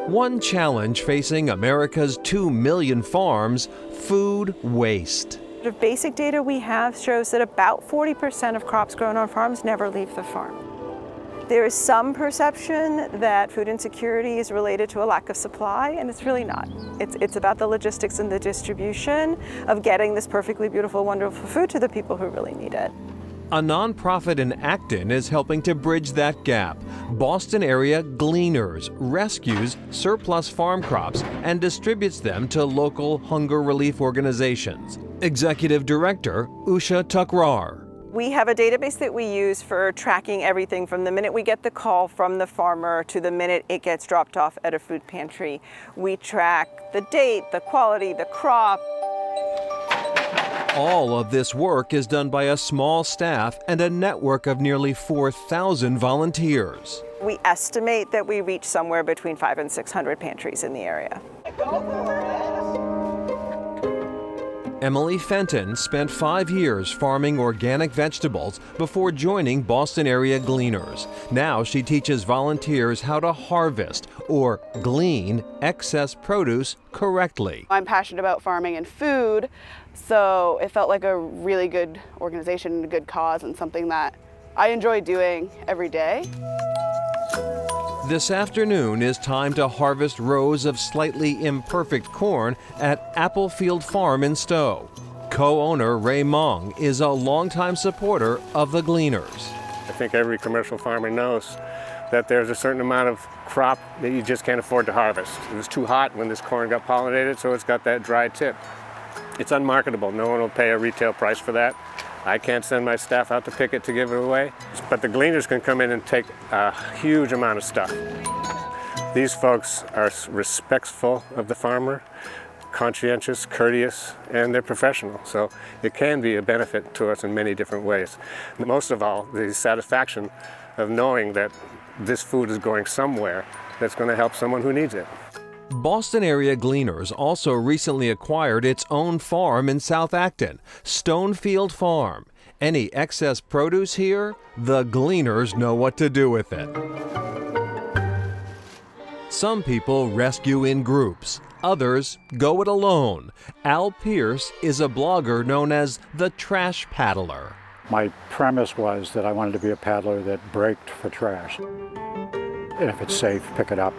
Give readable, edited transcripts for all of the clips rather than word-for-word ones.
One challenge facing America's 2 million farms: food waste. The basic data we have shows that about 40% of crops grown on farms never leave the farm. There is some perception that food insecurity is related to a lack of supply, and it's really not. It's about the logistics and the distribution of getting this perfectly beautiful, wonderful food to the people who really need it. A nonprofit in Acton is helping to bridge that gap. Boston area Gleaners rescues surplus farm crops and distributes them to local hunger relief organizations. Executive Director Usha Takrar. We have a database that we use for tracking everything from the minute we get the call from the farmer to the minute it gets dropped off at a food pantry. We track the date, the quality, the crop. All of this work is done by a small staff and a network of nearly 4,000 volunteers. We estimate that we reach somewhere between 500 and 600 pantries in the area. Emily Fenton spent 5 years farming organic vegetables before joining Boston area Gleaners. Now she teaches volunteers how to harvest or glean excess produce correctly. I'm passionate about farming and food, so it felt like a really good organization and a good cause and something that I enjoy doing every day. This afternoon is time to harvest rows of slightly imperfect corn at Applefield Farm in Stowe. Co-owner Ray Mong is a longtime supporter of the Gleaners. I think every commercial farmer knows that there's a certain amount of crop that you just can't afford to harvest. It was too hot when this corn got pollinated, so it's got that dry tip. It's unmarketable. No one will pay a retail price for that. I can't send my staff out to pick it to give it away, but the Gleaners can come in and take a huge amount of stuff. These folks are respectful of the farmer, conscientious, courteous, and they're professional. So it can be a benefit to us in many different ways. Most of all, the satisfaction of knowing that this food is going somewhere that's going to help someone who needs it. Boston area Gleaners also recently acquired its own farm in South Acton, Stonefield Farm. Any excess produce here, the Gleaners know what to do with it. Some people rescue in groups, others go it alone. Al Pierce is a blogger known as the Trash Paddler. My premise was that I wanted to be a paddler that braked for trash. And if it's safe, pick it up.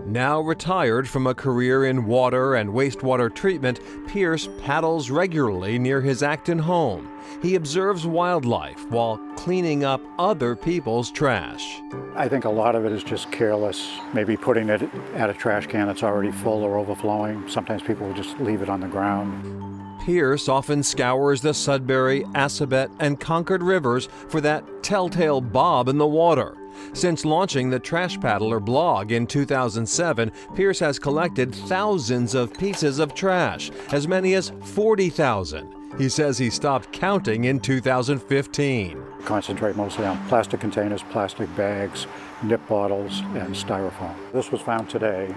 Now retired from a career in water and wastewater treatment, Pierce paddles regularly near his Acton home. He observes wildlife while cleaning up other people's trash. I think a lot of it is just careless, maybe putting it at a trash can that's already full or overflowing. Sometimes people will just leave it on the ground. Pierce often scours the Sudbury, Assabet, and Concord rivers for that telltale bob in the water. Since launching the Trash Paddler blog in 2007, Pierce has collected thousands of pieces of trash, as many as 40,000. He says he stopped counting in 2015. Concentrate mostly on plastic containers, plastic bags, nip bottles, and styrofoam. This was found today.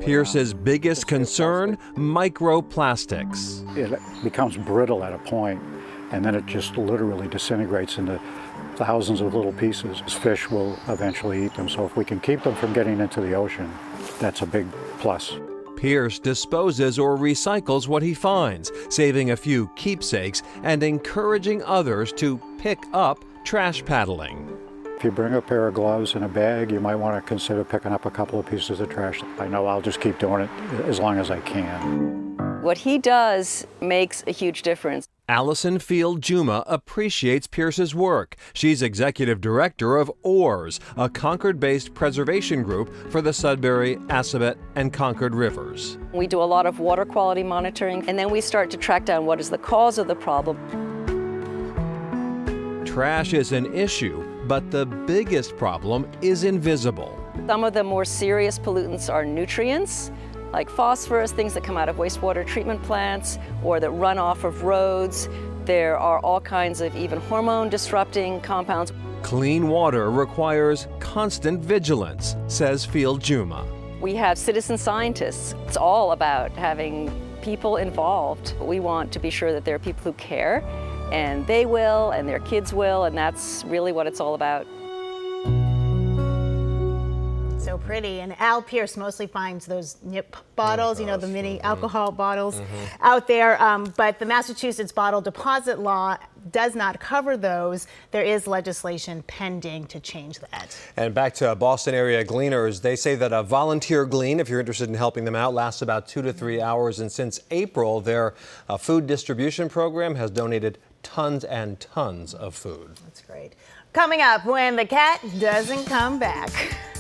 Pierce's biggest concern, microplastics. It becomes brittle at a point, and then it just literally disintegrates into thousands of little pieces. Fish will eventually eat them, so if we can keep them from getting into the ocean, that's a big plus. Pierce disposes or recycles what he finds, saving a few keepsakes and encouraging others to pick up trash paddling. If you bring a pair of gloves and a bag, you might want to consider picking up a couple of pieces of trash. I know I'll just keep doing it as long as I can. What he does makes a huge difference. Allison Field Juma appreciates Pierce's work. She's executive director of OARS, a Concord-based preservation group for the Sudbury, Assabet, and Concord rivers. We do a lot of water quality monitoring, and then we start to track down what is the cause of the problem. Trash is an issue, but the biggest problem is invisible. Some of the more serious pollutants are nutrients, like phosphorus, things that come out of wastewater treatment plants or that run off of roads. There are all kinds of even hormone-disrupting compounds. Clean water requires constant vigilance, says Field Juma. We have citizen scientists. It's all about having people involved. We want to be sure that there are people who care, and they will, and their kids will, and that's really what it's all about. So so pretty. And Al Pierce mostly finds those nip bottles, you know, the mini alcohol bottles out there. But the Massachusetts bottle deposit law does not cover those. There is legislation pending to change that. And back to Boston area gleaners, they say that a volunteer glean, if you're interested in helping them out, lasts about 2 to 3 hours. And since April, their food distribution program has donated tons and tons of food. That's great. Coming up, when the cat doesn't come back.